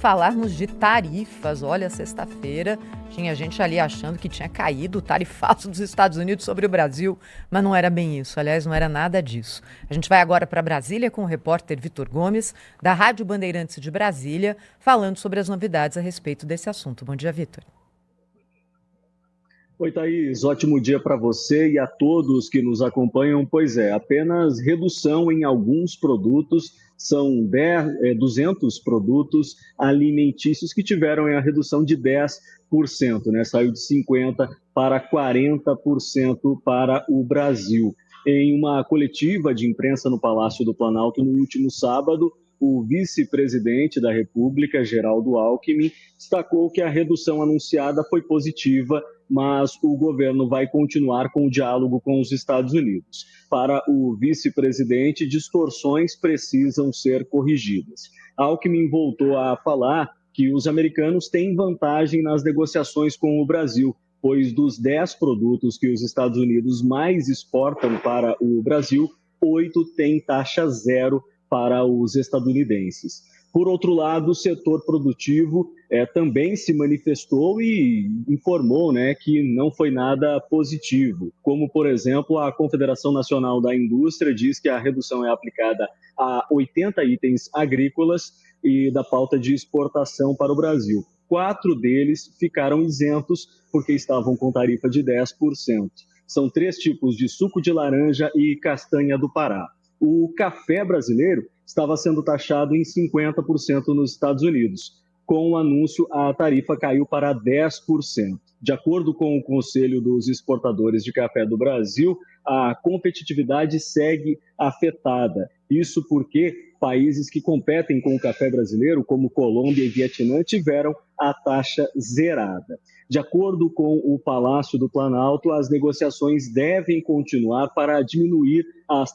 Falarmos de tarifas, olha, sexta-feira tinha gente ali achando que tinha caído o tarifaço dos Estados Unidos sobre o Brasil, mas não era bem isso, aliás, não era nada disso. A gente vai agora para Brasília com o repórter Vitor Gomes, da Rádio Bandeirantes de Brasília, falando sobre as novidades a respeito desse assunto. Bom dia, Vitor. Oi, Thaís, ótimo dia para você e a todos que nos acompanham. Pois é, apenas redução em alguns produtos, são 200 produtos alimentícios que tiveram a redução de 10%, né? Saiu de 50% para 40% para o Brasil. Em uma coletiva de imprensa no Palácio do Planalto no último sábado, o vice-presidente da República, Geraldo Alckmin, destacou que a redução anunciada foi positiva, mas o governo vai continuar com o diálogo com os Estados Unidos. Para o vice-presidente, distorções precisam ser corrigidas. Alckmin voltou a falar que os americanos têm vantagem nas negociações com o Brasil, pois dos 10 produtos que os Estados Unidos mais exportam para o Brasil, 8 têm taxa zero para os estadunidenses. Por outro lado, o setor produtivo também se manifestou e informou, né, que não foi nada positivo. Como, por exemplo, a Confederação Nacional da Indústria diz que a redução é aplicada a 80 itens agrícolas e da pauta de exportação para o Brasil. 4 deles ficaram isentos porque estavam com tarifa de 10%. São 3 tipos de suco de laranja e castanha do Pará. O café brasileiro estava sendo taxado em 50% nos Estados Unidos. Com o anúncio, a tarifa caiu para 10%. De acordo com o Conselho dos Exportadores de Café do Brasil, a competitividade segue afetada. Isso porque países que competem com o café brasileiro, como Colômbia e Vietnã, tiveram a taxa zerada. De acordo com o Palácio do Planalto, as negociações devem continuar para diminuir as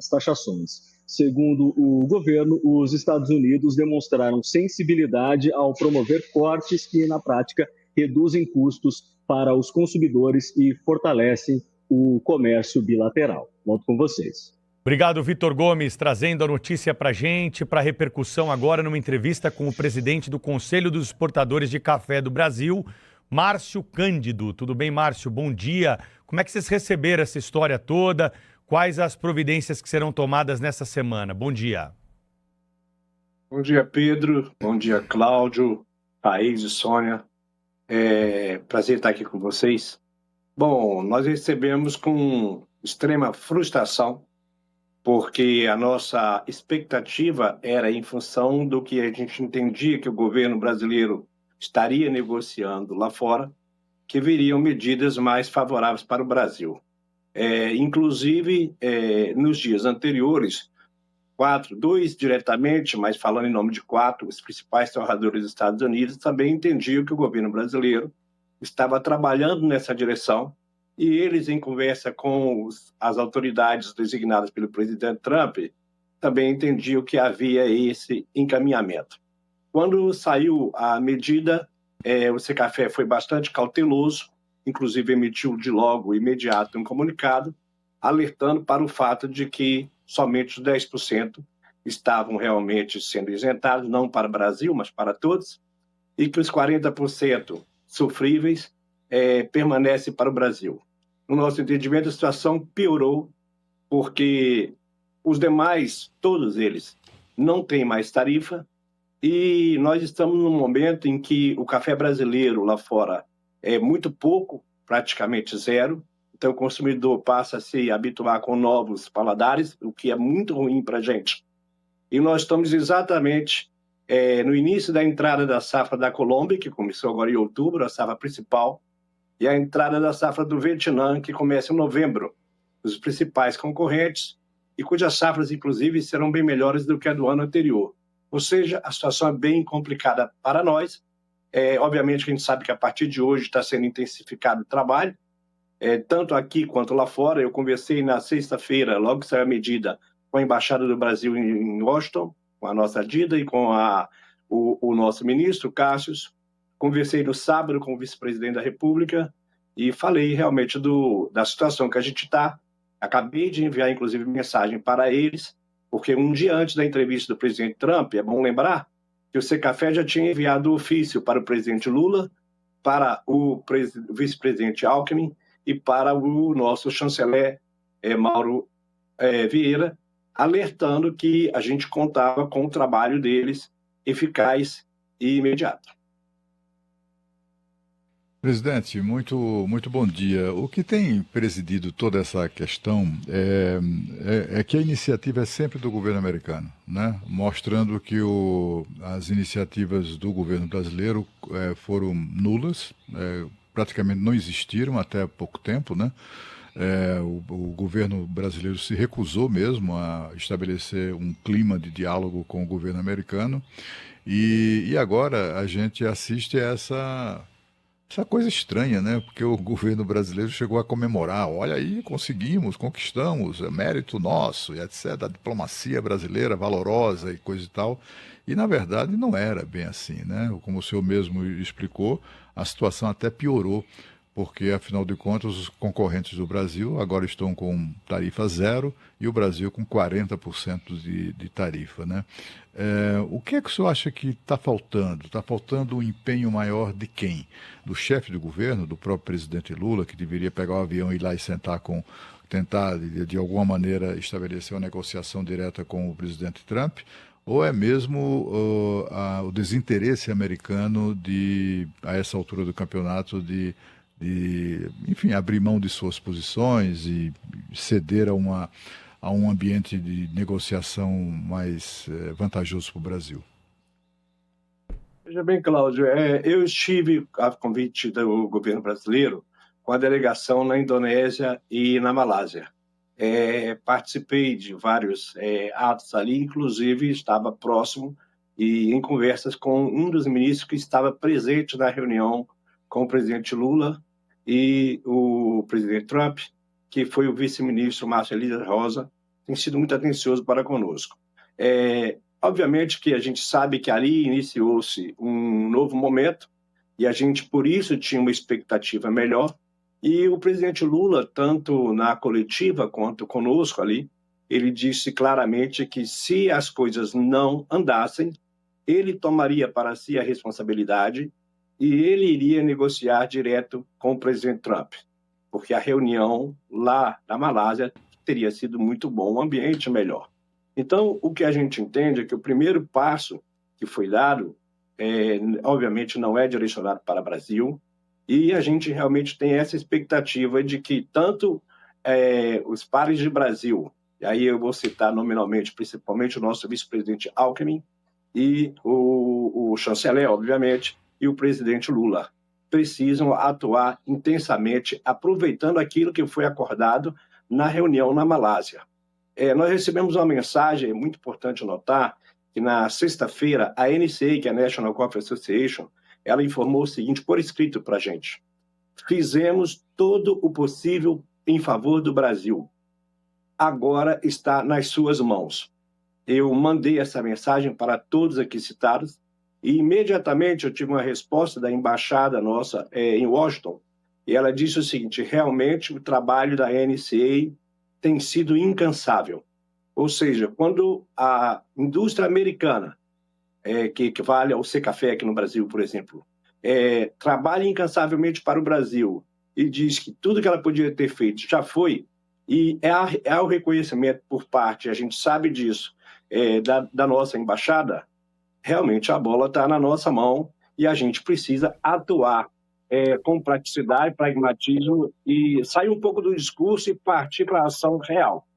taxações. Segundo o governo, os Estados Unidos demonstraram sensibilidade ao promover cortes que, na prática, reduzem custos para os consumidores e fortalecem o comércio bilateral. Volto com vocês. Obrigado, Vitor Gomes, trazendo a notícia para a gente, para repercussão agora numa entrevista com o presidente do Conselho dos Exportadores de Café do Brasil, Márcio Cândido. Tudo bem, Márcio? Bom dia. Como é que vocês receberam essa história toda? Quais as providências que serão tomadas nessa semana? Bom dia. Bom dia, Pedro. Bom dia, Cláudio, Thaís e Sônia. Prazer estar aqui com vocês. Bom, nós recebemos com extrema frustração, porque a nossa expectativa era em função do que a gente entendia que o governo brasileiro estaria negociando lá fora, que viriam medidas mais favoráveis para o Brasil. Inclusive, nos dias anteriores, 2 diretamente, mas falando em nome de 4, os principais torradores dos Estados Unidos também entendiam que o governo brasileiro estava trabalhando nessa direção, e eles, em conversa com as autoridades designadas pelo presidente Trump, também entendiam que havia esse encaminhamento. Quando saiu a medida, o Secafé foi bastante cauteloso, inclusive emitiu de logo, imediato, um comunicado, alertando para o fato de que somente os 10% estavam realmente sendo isentados, não para o Brasil, mas para todos, e que os 40% sofríveis permanecem para o Brasil. No nosso entendimento, a situação piorou, porque os demais, todos eles, não têm mais tarifa, e nós estamos num momento em que o café brasileiro lá fora é muito pouco, praticamente zero, então o consumidor passa a se habituar com novos paladares, o que é muito ruim para a gente. E nós estamos exatamente no início da entrada da safra da Colômbia, que começou agora em outubro, a safra principal, e a entrada da safra do Vietnã, que começa em novembro, os principais concorrentes, e cujas safras, inclusive, serão bem melhores do que a do ano anterior. Ou seja, a situação é bem complicada para nós. Obviamente que a gente sabe que a partir de hoje está sendo intensificado o trabalho, tanto aqui quanto lá fora. Eu conversei na sexta-feira, logo que saiu a medida, com a Embaixada do Brasil em Washington, com a nossa Dida e com o nosso ministro, Cássio. Conversei no sábado com o vice-presidente da República e falei realmente da situação que a gente está. Acabei de enviar, inclusive, mensagem para eles, porque um dia antes da entrevista do presidente Trump, é bom lembrar, que o Secafé já tinha enviado ofício para o presidente Lula, para o vice-presidente Alckmin e para o nosso chanceler Mauro Vieira, alertando que a gente contava com o trabalho deles eficaz e imediato. Presidente, muito bom dia. O que tem presidido toda essa questão é que a iniciativa é sempre do governo americano, né? Mostrando que as iniciativas do governo brasileiro foram nulas, praticamente não existiram até há pouco tempo, né? O governo brasileiro se recusou mesmo a estabelecer um clima de diálogo com o governo americano e agora a gente assiste a essa coisa estranha, né? Porque o governo brasileiro chegou a comemorar, olha aí, conseguimos, conquistamos, é mérito nosso, e etc. A diplomacia brasileira valorosa e coisa e tal. E, na verdade, não era bem assim, né? Como o senhor mesmo explicou, a situação até piorou, porque, afinal de contas, os concorrentes do Brasil agora estão com tarifa zero e o Brasil com 40% de tarifa, né? O que é que o senhor acha que está faltando? Está faltando um empenho maior de quem? Do chefe do governo, do próprio presidente Lula, que deveria pegar o avião e ir lá e tentar, de alguma maneira, estabelecer uma negociação direta com o presidente Trump? Ou é mesmo o desinteresse americano a essa altura do campeonato, enfim, abrir mão de suas posições e ceder a um ambiente de negociação mais vantajoso para o Brasil? Veja bem, Cláudio, eu estive a convite do governo brasileiro com a delegação na Indonésia e na Malásia. Participei de vários atos ali, inclusive estava próximo e em conversas com um dos ministros que estava presente na reunião com o presidente Lula e o presidente Trump, que foi o vice-ministro Márcio Eliezer Rosa, tem sido muito atencioso para conosco. Obviamente que a gente sabe que ali iniciou-se um novo momento e a gente, por isso, tinha uma expectativa melhor. E o presidente Lula, tanto na coletiva quanto conosco ali, ele disse claramente que se as coisas não andassem, ele tomaria para si a responsabilidade e ele iria negociar direto com o presidente Trump, porque a reunião lá na Malásia teria sido muito bom, um ambiente melhor. Então, o que a gente entende é que o primeiro passo que foi dado, obviamente, não é direcionado para o Brasil, e a gente realmente tem essa expectativa de que tanto os pares de Brasil, e aí eu vou citar nominalmente, principalmente o nosso vice-presidente Alckmin, e o chanceler, obviamente, e o presidente Lula, precisam atuar intensamente, aproveitando aquilo que foi acordado na reunião na Malásia. Nós recebemos uma mensagem, é muito importante notar, que na sexta-feira, a NCA, que é a National Coffee Association, ela informou o seguinte, por escrito para a gente: fizemos todo o possível em favor do Brasil. Agora está nas suas mãos. Eu mandei essa mensagem para todos aqui citados e imediatamente eu tive uma resposta da embaixada nossa em Washington e ela disse o seguinte: realmente o trabalho da NCA tem sido incansável. Ou seja, quando a indústria americana, que equivale ao Secafé aqui no Brasil, por exemplo, trabalha incansavelmente para o Brasil e diz que tudo que ela podia ter feito já foi, e é o reconhecimento por parte, a gente sabe disso, da nossa embaixada, realmente a bola está na nossa mão e a gente precisa atuar com praticidade, pragmatismo e sair um pouco do discurso e partir para a ação real.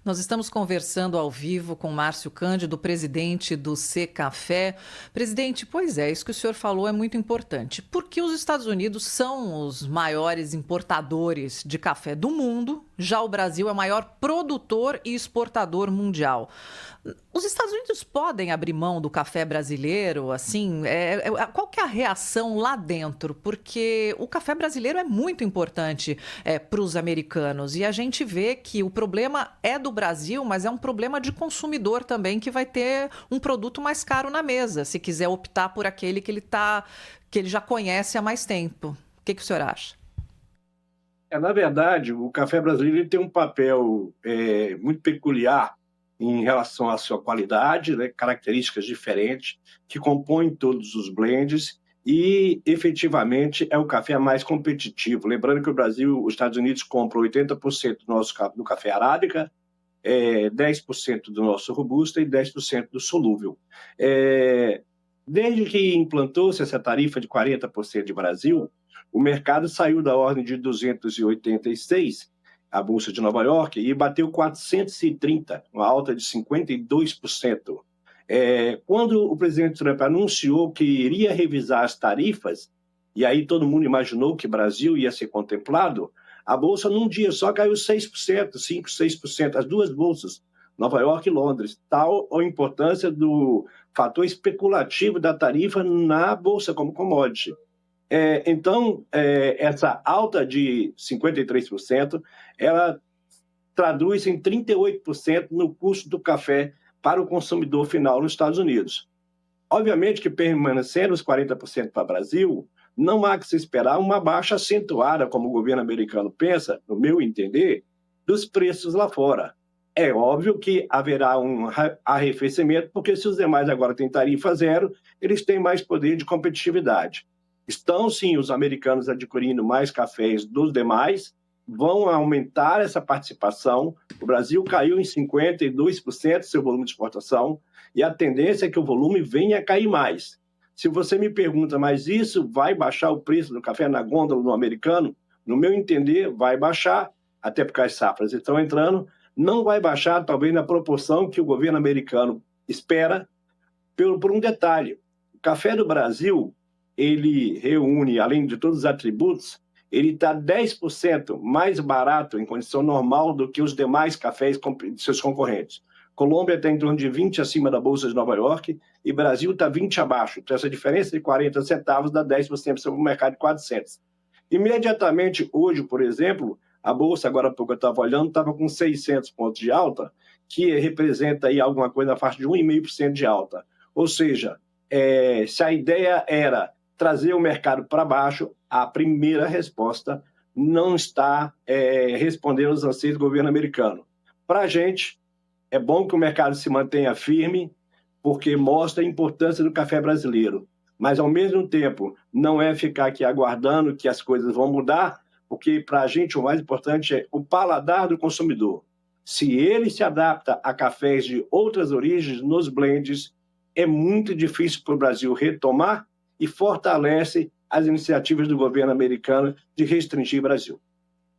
Nós estamos conversando ao vivo com Márcio Cândido, presidente do Secafé. Presidente, pois é, isso que o senhor falou é muito importante, porque os Estados Unidos são os maiores importadores de café do mundo, já o Brasil é o maior produtor e exportador mundial. Os Estados Unidos podem abrir mão do café brasileiro, assim? Qual que é a reação lá dentro? Porque o café brasileiro é muito importante para os americanos e a gente vê que o problema é do Brasil, mas é um problema de consumidor também, que vai ter um produto mais caro na mesa, se quiser optar por aquele que ele já conhece há mais tempo. O que o senhor acha? Na verdade, o café brasileiro tem um papel muito peculiar em relação à sua qualidade, né, características diferentes que compõem todos os blends e, efetivamente, é o café mais competitivo. Lembrando que o Brasil, os Estados Unidos compram 80% do café arábica, 10% do nosso robusta e 10% do solúvel. Desde que implantou-se essa tarifa de 40% de Brasil, o mercado saiu da ordem de 286, a Bolsa de Nova York, e bateu 430, uma alta de 52%. Quando o presidente Trump anunciou que iria revisar as tarifas, e aí todo mundo imaginou que o Brasil ia ser contemplado, a Bolsa num dia só caiu 6%, 5%, 6%, as duas bolsas, Nova York e Londres. Tal a importância do fator especulativo da tarifa na Bolsa como commodity. Então, essa alta de 53%, ela traduz em 38% no custo do café para o consumidor final nos Estados Unidos. Obviamente que, permanecendo os 40% para o Brasil, não há que se esperar uma baixa acentuada, como o governo americano pensa, no meu entender, dos preços lá fora. É óbvio que haverá um arrefecimento, porque se os demais agora têm tarifa zero, eles têm mais poder de competitividade. Estão, sim, os americanos adquirindo mais cafés dos demais, vão aumentar essa participação. O Brasil caiu em 52% seu volume de exportação, e a tendência é que o volume venha a cair mais. Se você me pergunta, mas isso vai baixar o preço do café na gôndola no americano? No meu entender, vai baixar, até porque as safras estão entrando, não vai baixar talvez na proporção que o governo americano espera, por um detalhe. O café do Brasil, ele reúne, além de todos os atributos, ele está 10% mais barato em condição normal do que os demais cafés de seus concorrentes. Colômbia está em torno de 20 acima da Bolsa de Nova York e Brasil está 20 abaixo. Então, essa diferença de 40 centavos dá 10% sobre o mercado de 400. Imediatamente, hoje, por exemplo, a Bolsa, agora há pouco eu estava olhando, estava com 600 pontos de alta, que representa aí alguma coisa na faixa de 1,5% de alta. Ou seja, se a ideia era trazer o mercado para baixo, a primeira resposta não está respondendo aos anseios do governo americano. Para a gente, é bom que o mercado se mantenha firme, porque mostra a importância do café brasileiro. Mas, ao mesmo tempo, não é ficar aqui aguardando que as coisas vão mudar, porque, para a gente, o mais importante é o paladar do consumidor. Se ele se adapta a cafés de outras origens nos blends, é muito difícil para o Brasil retomar e fortalece as iniciativas do governo americano de restringir o Brasil.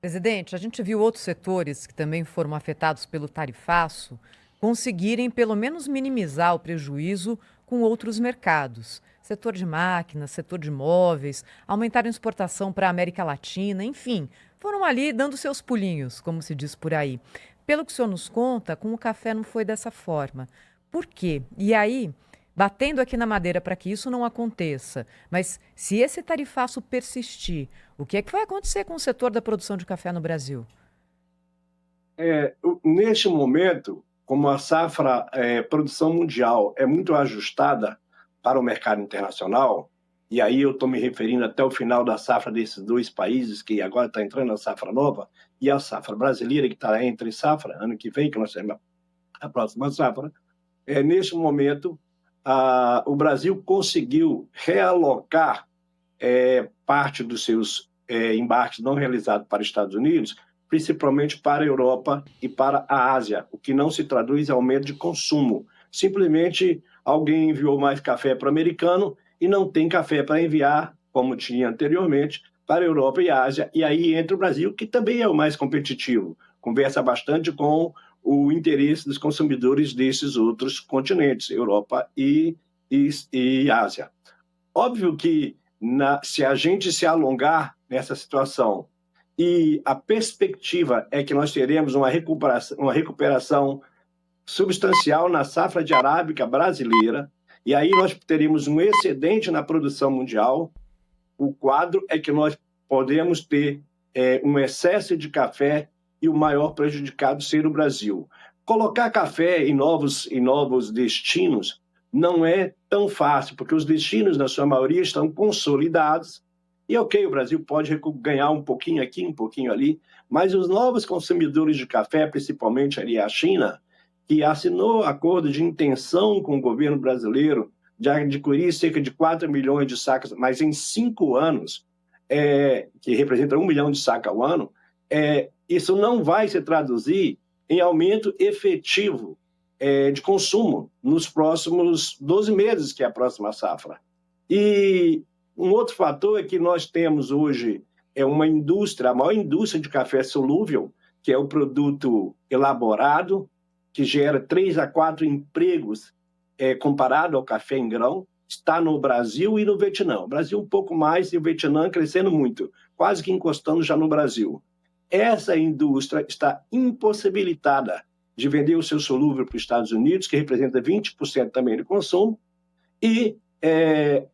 Presidente, a gente viu outros setores que também foram afetados pelo tarifaço conseguirem pelo menos minimizar o prejuízo com outros mercados. Setor de máquinas, setor de móveis, aumentaram a exportação para a América Latina, enfim, foram ali dando seus pulinhos, como se diz por aí. Pelo que o senhor nos conta, com o café não foi dessa forma. Por quê? E aí, batendo aqui na madeira para que isso não aconteça, mas se esse tarifaço persistir, o que é que vai acontecer com o setor da produção de café no Brasil? Neste momento, como a safra produção mundial é muito ajustada para o mercado internacional, e aí eu estou me referindo até o final da safra desses dois países, que agora está entrando a safra nova, e a safra brasileira, que está entre safra, ano que vem, que nós temos a próxima safra, neste momento, o Brasil conseguiu realocar parte dos seus embarques não realizados para os Estados Unidos, principalmente para a Europa e para a Ásia, o que não se traduz em aumento de consumo. Simplesmente alguém enviou mais café para o americano e não tem café para enviar, como tinha anteriormente, para a Europa e a Ásia. E aí entra o Brasil, que também é o mais competitivo. Conversa bastante com o interesse dos consumidores desses outros continentes, Europa e Ásia. Óbvio que se a gente se alongar nessa situação e a perspectiva é que nós teremos uma recuperação substancial na safra de arábica brasileira, e aí nós teremos um excedente na produção mundial, o quadro é que nós podemos ter um excesso de café e o maior prejudicado ser o Brasil. Colocar café em novos destinos não é tão fácil, porque os destinos, na sua maioria, estão consolidados. E ok, o Brasil pode ganhar um pouquinho aqui, um pouquinho ali, mas os novos consumidores de café, principalmente ali a China, que assinou acordo de intenção com o governo brasileiro de adquirir cerca de 4 milhões de sacas, mas em 5 anos, que representa 1 milhão de sacas ao ano, isso não vai se traduzir em aumento efetivo de consumo nos próximos 12 meses, que é a próxima safra. E um outro fator é que nós temos hoje uma indústria, a maior indústria de café solúvel, que é o produto elaborado, que gera 3 a 4 empregos comparado ao café em grão, está no Brasil e no Vietnã. O Brasil um pouco mais e o Vietnã crescendo muito, quase que encostando já no Brasil. Essa indústria está impossibilitada de vender o seu solúvel para os Estados Unidos, que representa 20% também do consumo, e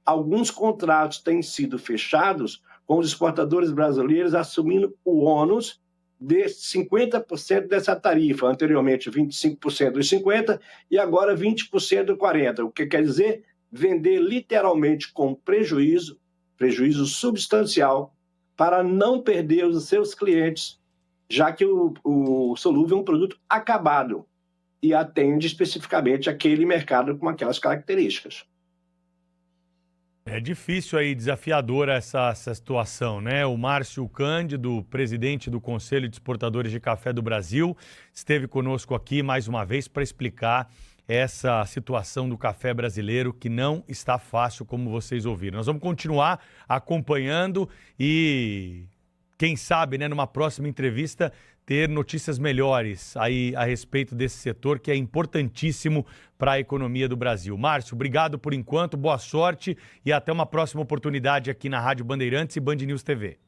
alguns contratos têm sido fechados com os exportadores brasileiros assumindo o ônus de 50% dessa tarifa, anteriormente 25% dos 50% e agora 20% do 40%, o que quer dizer vender literalmente com prejuízo substancial, para não perder os seus clientes, já que o solúvel é um produto acabado e atende especificamente aquele mercado com aquelas características. É difícil aí, desafiadora essa situação, né? O Márcio Cândido, presidente do Conselho de Exportadores de Café do Brasil, esteve conosco aqui mais uma vez para explicar essa situação do café brasileiro, que não está fácil, como vocês ouviram. Nós vamos continuar acompanhando e, quem sabe, né, numa próxima entrevista, ter notícias melhores aí a respeito desse setor, que é importantíssimo para a economia do Brasil. Márcio, obrigado por enquanto, boa sorte e até uma próxima oportunidade aqui na Rádio Bandeirantes e Band News TV.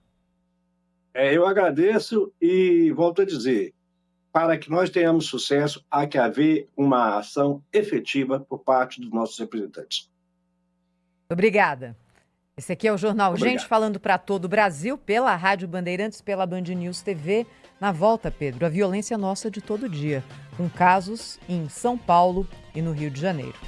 Eu agradeço e volto a dizer, para que nós tenhamos sucesso, há que haver uma ação efetiva por parte dos nossos representantes. Obrigada. Esse aqui é o Jornal Obrigado. Gente, falando para todo o Brasil, pela Rádio Bandeirantes, pela Band News TV. Na volta, Pedro, a violência nossa de todo dia, com casos em São Paulo e no Rio de Janeiro.